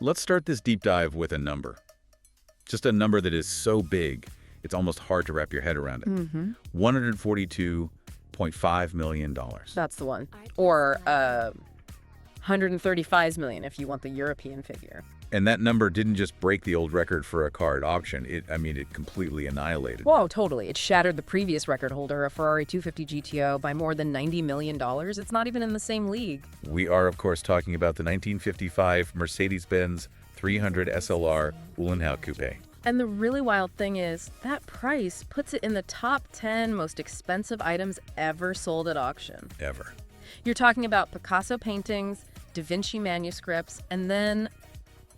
Let's start this deep dive with a number. Just a number that is so big, it's almost hard to wrap your head around it. $142.5 million. That's the one. Or 135 million if you want the European figure. And that number didn't just break the old record for a car at auction. It completely annihilated. Whoa, totally. It shattered the previous record holder, a Ferrari 250 GTO, by more than $90 million. It's not even in the same league. We are, of course, talking about the 1955 Mercedes-Benz 300 SLR Uhlenhaut Coupe. And the really wild thing is, that price puts it in the top 10 most expensive items ever sold at auction. Ever. You're talking about Picasso paintings, Da Vinci manuscripts, and then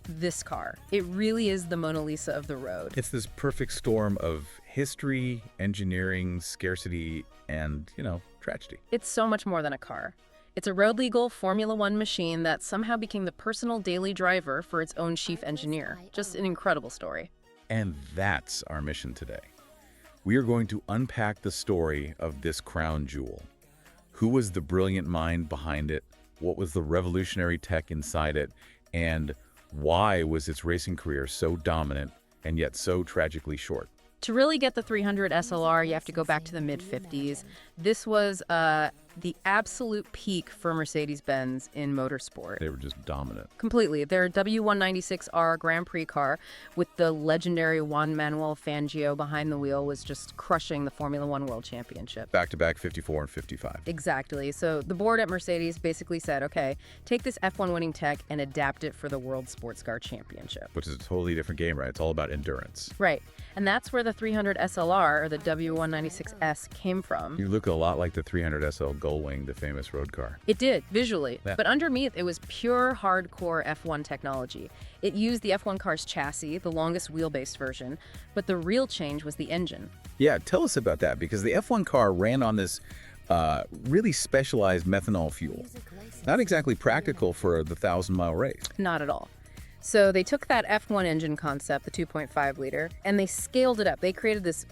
this car. It really is the Mona Lisa of the road. It's this perfect storm of history, engineering, scarcity, and, tragedy. It's so much more than a car. It's a road-legal Formula One machine that somehow became the personal daily driver for its own chief engineer. Just an incredible story. And that's our mission today. We are going to unpack the story of this crown jewel. Who was the brilliant mind behind it? What was the revolutionary tech inside it? And why was its racing career so dominant and yet so tragically short? To really get the 300 SLR, you have to go back to the mid-50s. This was the absolute peak for Mercedes-Benz in motorsport. They were just dominant. Completely. Their W196R Grand Prix car with the legendary Juan Manuel Fangio behind the wheel was just crushing the Formula One World Championship. Back-to-back 54 and 55. Exactly. So the board at Mercedes basically said, okay, take this F1 winning tech and adapt it for the World Sports Car Championship. Which is a totally different game, right? It's all about endurance. Right. And that's where the 300 SLR, or the W196S, came from. You look a lot like the 300 SL Gullwing, the famous road car. It did, visually. Yeah. But underneath, it was pure hardcore F1 technology. It used the F1 car's chassis, the longest wheelbase version, but the real change was the engine. Yeah, tell us about that, because the F1 car ran on this really specialized methanol fuel. Not exactly practical for the 1,000-mile race. Not at all. So they took that F1 engine concept, the 2.5 liter, and they scaled it up. They created this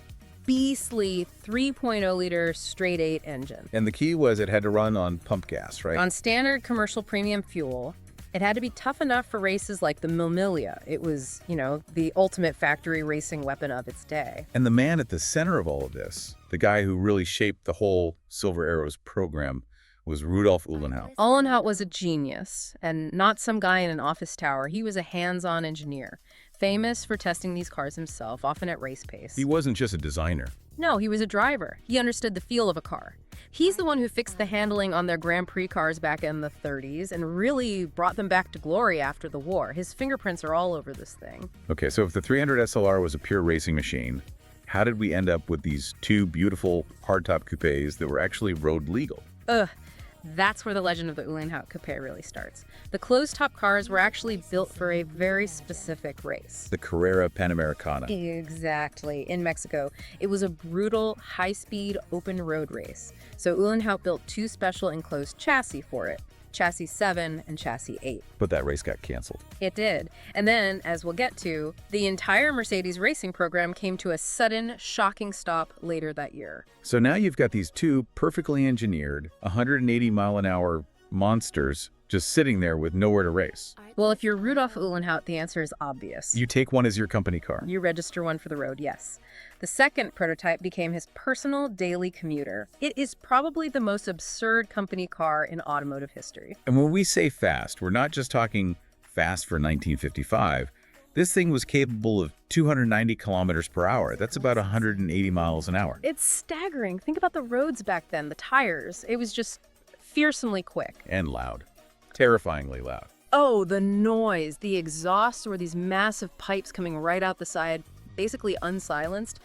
beastly 3.0 liter straight 8 engine. And the key was it had to run on pump gas, right? On standard commercial premium fuel. It had to be tough enough for races like the Mille Miglia. It was, the ultimate factory racing weapon of its day. And the man at the center of all of this, the guy who really shaped the whole Silver Arrows program, was Rudolf Uhlenhaut. Uhlenhaut was a genius, and not some guy in an office tower. He was a hands-on engineer, famous for testing these cars himself, often at race pace. He wasn't just a designer. No, he was a driver. He understood the feel of a car. He's the one who fixed the handling on their Grand Prix cars back in the 30s and really brought them back to glory after the war. His fingerprints are all over this thing. Okay, so if the 300 SLR was a pure racing machine, how did we end up with these two beautiful hardtop coupes that were actually road legal? That's where the legend of the Uhlenhaut Coupe really starts. The closed-top cars were actually built for a very specific race. The Carrera Panamericana. Exactly, in Mexico. It was a brutal, high-speed, open road race. So Uhlenhaut built two special enclosed chassis for it, Chassis 7 and Chassis 8. But that race got canceled. It did. And then, as we'll get to, the entire Mercedes racing program came to a sudden, shocking stop later that year. So now you've got these two perfectly engineered, 180-mile-an-hour monsters just sitting there with nowhere to race. Well, if you're Rudolf Uhlenhaut, the answer is obvious. You take one as your company car. You register one for the road, yes. The second prototype became his personal daily commuter. It is probably the most absurd company car in automotive history. And when we say fast, we're not just talking fast for 1955. This thing was capable of 290 kilometers per hour. That's about 180 miles an hour. It's staggering. Think about the roads back then, the tires. It was just fearsomely quick. And loud. Terrifyingly loud. Oh, the noise. The exhausts were these massive pipes coming right out the side, basically unsilenced.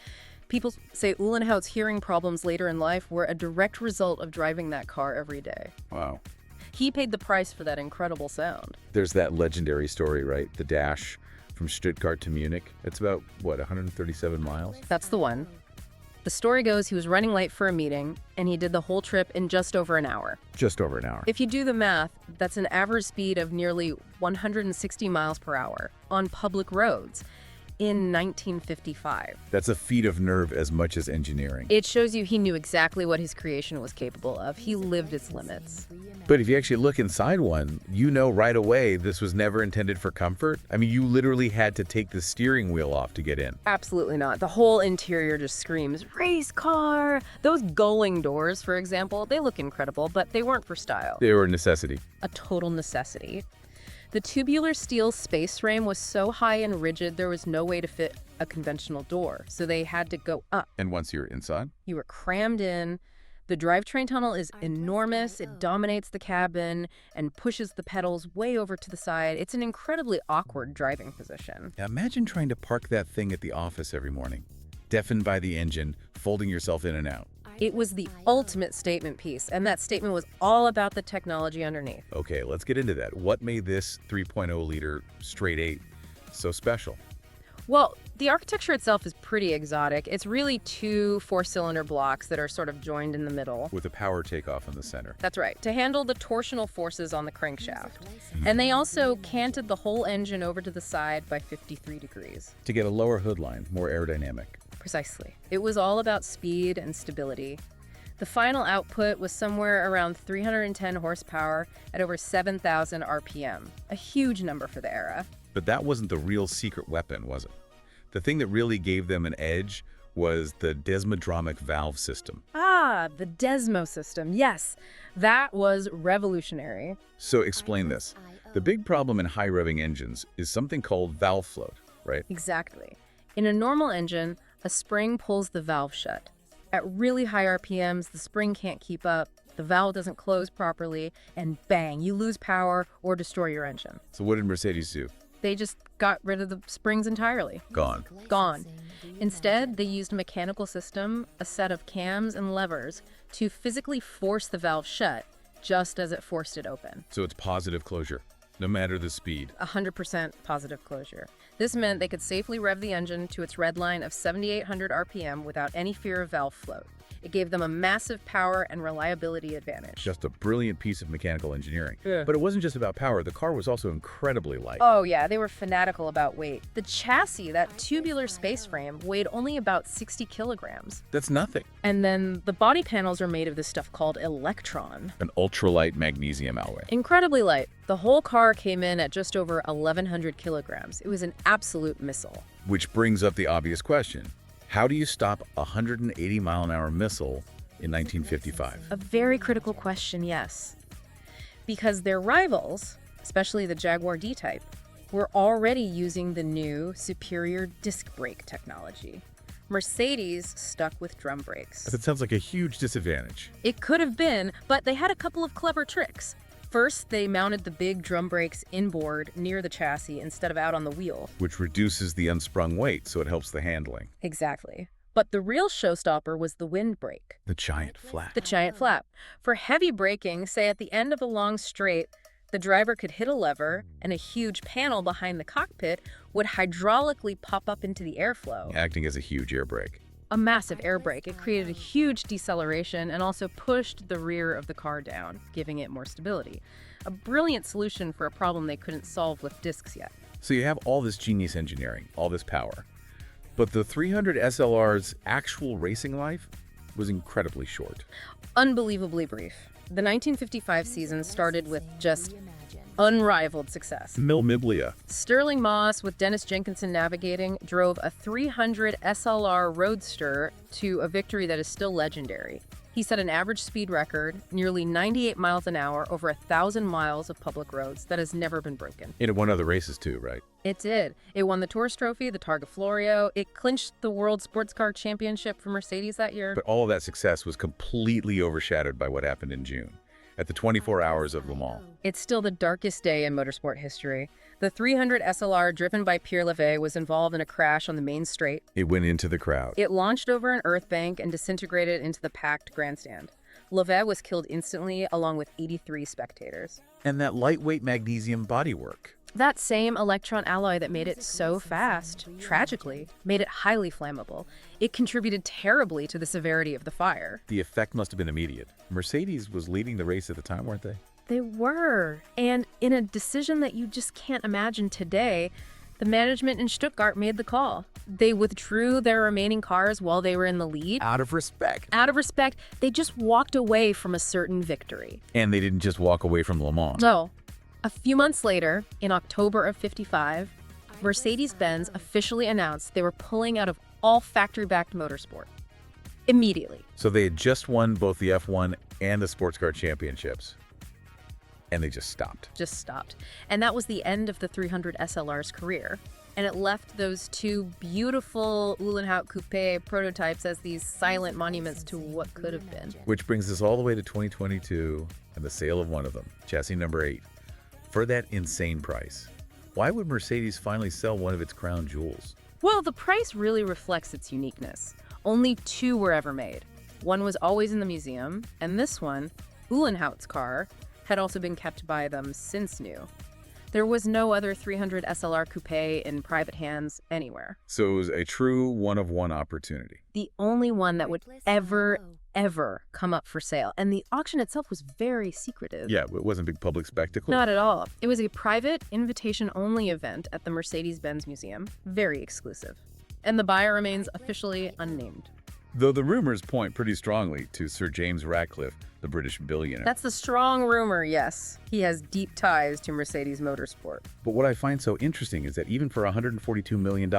People say Uhlenhaut's hearing problems later in life were a direct result of driving that car every day. Wow. He paid the price for that incredible sound. There's that legendary story, right? The dash from Stuttgart to Munich. It's about, 137 miles? That's the one. The story goes he was running late for a meeting, and he did the whole trip in just over an hour. Just over an hour. If you do the math, that's an average speed of nearly 160 miles per hour on public roads. in 1955. That's a feat of nerve as much as engineering. It shows you he knew exactly what his creation was capable of. He lived its limits. But if you actually look inside one, you know right away this was never intended for comfort. I mean, you literally had to take the steering wheel off to get in. Absolutely not. The whole interior just screams, race car! Those gullwing doors, for example, they look incredible, but they weren't for style. They were a necessity. A total necessity. The tubular steel space frame was so high and rigid there was no way to fit a conventional door, so they had to go up. And once you're inside? You were crammed in. The drivetrain tunnel is enormous. It dominates the cabin and pushes the pedals way over to the side. It's an incredibly awkward driving position. Now imagine trying to park that thing at the office every morning, deafened by the engine, folding yourself in and out. It was the ultimate statement piece, and that statement was all about the technology underneath. Okay, let's get into that. What made this 3.0-liter straight 8 so special? Well, the architecture itself is pretty exotic. It's really two four-cylinder blocks that are sort of joined in the middle. With a power takeoff in the center. That's right, to handle the torsional forces on the crankshaft. And they also canted the whole engine over to the side by 53 degrees. To get a lower hood line, more aerodynamic. Precisely. It was all about speed and stability. The final output was somewhere around 310 horsepower at over 7,000 RPM, a huge number for the era. But that wasn't the real secret weapon, was it? The thing that really gave them an edge was the desmodromic valve system. Ah, the Desmo system, yes. That was revolutionary. So explain this. The big problem in high-revving engines is something called valve float, right? Exactly. In a normal engine, a spring pulls the valve shut. At really high RPMs, the spring can't keep up, the valve doesn't close properly, and bang, you lose power or destroy your engine. So what did Mercedes do? They just got rid of the springs entirely. Gone. Gone. Instead, they used a mechanical system, a set of cams and levers, to physically force the valve shut, just as it forced it open. So it's positive closure, no matter the speed. 100% positive closure. This meant they could safely rev the engine to its red line of 7,800 RPM without any fear of valve float. It gave them a massive power and reliability advantage. Just a brilliant piece of mechanical engineering. Yeah. But it wasn't just about power. The car was also incredibly light. Oh yeah, they were fanatical about weight. The chassis, that tubular space frame, weighed only about 60 kilograms. That's nothing. And then the body panels are made of this stuff called electron. An ultralight magnesium alloy. Incredibly light. The whole car came in at just over 1,100 kilograms. It was an absolute missile. Which brings up the obvious question. How do you stop a 180-mile-an-hour missile in 1955? A very critical question, yes. Because their rivals, especially the Jaguar D-Type, were already using the new, superior disc brake technology. Mercedes stuck with drum brakes. That sounds like a huge disadvantage. It could have been, but they had a couple of clever tricks. First, they mounted the big drum brakes inboard near the chassis instead of out on the wheel. Which reduces the unsprung weight, so it helps the handling. Exactly. But the real showstopper was the wind brake. The giant flap. The giant flap. For heavy braking, say at the end of a long straight, the driver could hit a lever and a huge panel behind the cockpit would hydraulically pop up into the airflow. Acting as a huge air brake. A massive air brake. It created a huge deceleration and also pushed the rear of the car down, giving it more stability. A brilliant solution for a problem they couldn't solve with discs yet. So you have all this genius engineering, all this power. But the 300 SLR's actual racing life was incredibly short. Unbelievably brief. The 1955 season started with just unrivaled success. Miblia. Sterling Moss, with Dennis Jenkinson navigating, drove a 300 SLR Roadster to a victory that is still legendary. He set an average speed record, nearly 98 miles an hour, over 1,000 miles of public roads that has never been broken. And it won other races too, right? It did. It won the Tourist Trophy, the Targa Florio. It clinched the World Sports Car Championship for Mercedes that year. But all of that success was completely overshadowed by what happened in June, at the 24 Hours of Le Mans. It's still the darkest day in motorsport history. The 300 SLR, driven by Pierre Levay, was involved in a crash on the main straight. It went into the crowd. It launched over an earth bank and disintegrated into the packed grandstand. Levay was killed instantly, along with 83 spectators. And that lightweight magnesium bodywork. That same electron alloy that made it so fast, tragically, made it highly flammable. It contributed terribly to the severity of the fire. The effect must have been immediate. Mercedes was leading the race at the time, weren't they? They were. And in a decision that you just can't imagine today, The management in Stuttgart made the call. They withdrew their remaining cars while they were in the lead. Out of respect. Out of respect, they just walked away from a certain victory. And they didn't just walk away from Le Mans. No. A few months later, in October of '55, Mercedes-Benz officially announced they were pulling out of all factory-backed motorsport. Immediately. So they had just won both the F1 and the sports car championships. And they just stopped. Just stopped. And that was the end of the 300 SLR's career. And it left those two beautiful Uhlenhaut Coupe prototypes as these silent monuments to what could have been. Which brings us all the way to 2022 and the sale of one of them, chassis number 8, for that insane price. Why would Mercedes finally sell one of its crown jewels? Well, the price really reflects its uniqueness. Only 2 were ever made. One was always in the museum, and this one, Uhlenhaut's car, had also been kept by them since new. There was no other 300 SLR coupe in private hands anywhere. So it was a true one-of-one opportunity. The only one that would ever come up for sale. And the auction itself was very secretive. Yeah, it wasn't a big public spectacle. Not at all. It was a private, invitation-only event at the Mercedes-Benz Museum. Very exclusive. And the buyer remains officially unnamed. Though the rumors point pretty strongly to Sir James Ratcliffe, the British billionaire. That's the strong rumor, yes. He has deep ties to Mercedes Motorsport. But what I find so interesting is that even for $142 million,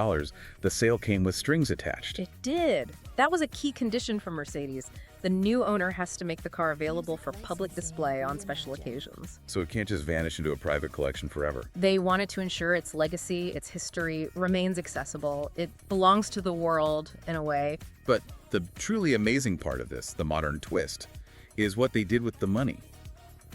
the sale came with strings attached. It did. That was a key condition for Mercedes. The new owner has to make the car available for public display on special occasions. So it can't just vanish into a private collection forever. They wanted to ensure its legacy, its history, remains accessible. It belongs to the world, in a way. But the truly amazing part of this, the modern twist, is what they did with the money.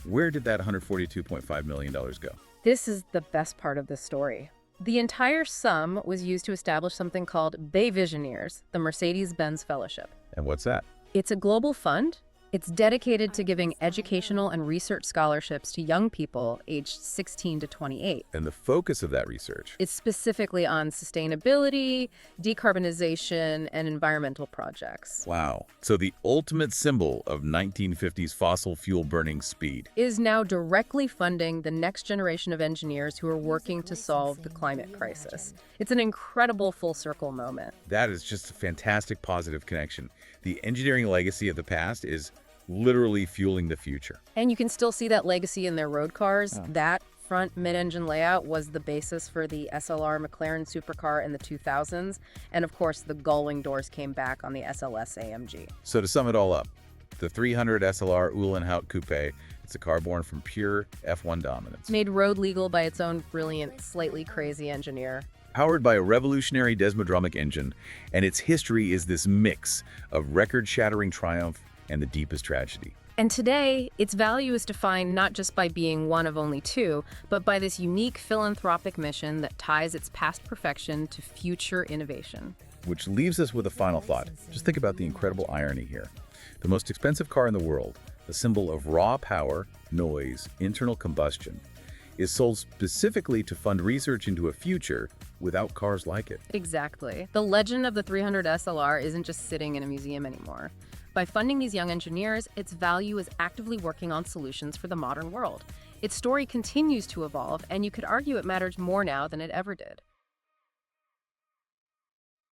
Where did that $142.5 million go? This is the best part of this story. The entire sum was used to establish something called Visioneers, the Mercedes-Benz Fellowship. And what's that? It's a global fund. It's dedicated to giving educational and research scholarships to young people aged 16 to 28. And the focus of that research? It's specifically on sustainability, decarbonization, and environmental projects. Wow. So the ultimate symbol of 1950s fossil fuel burning speed is now directly funding the next generation of engineers who are working to solve the climate crisis. It's an incredible full circle moment. That is just a fantastic positive connection. The engineering legacy of the past is literally fueling the future. And you can still see that legacy in their road cars. That front mid-engine layout was the basis for the SLR McLaren supercar in the 2000s. And of course, the gull-wing doors came back on the SLS AMG. So to sum it all up, the 300 SLR Uhlenhaut Coupe, it's a car born from pure F1 dominance. Made road legal by its own brilliant, slightly crazy engineer. Powered by a revolutionary desmodromic engine, and its history is this mix of record-shattering triumph and the deepest tragedy. And today, its value is defined not just by being one of only 2, but by this unique philanthropic mission that ties its past perfection to future innovation. Which leaves us with a final thought. Just think about the incredible irony here. The most expensive car in the world, the symbol of raw power, noise, internal combustion, is sold specifically to fund research into a future without cars like it. Exactly. The legend of the 300 SLR isn't just sitting in a museum anymore. By funding these young engineers, its value is actively working on solutions for the modern world. Its story continues to evolve, and you could argue it matters more now than it ever did.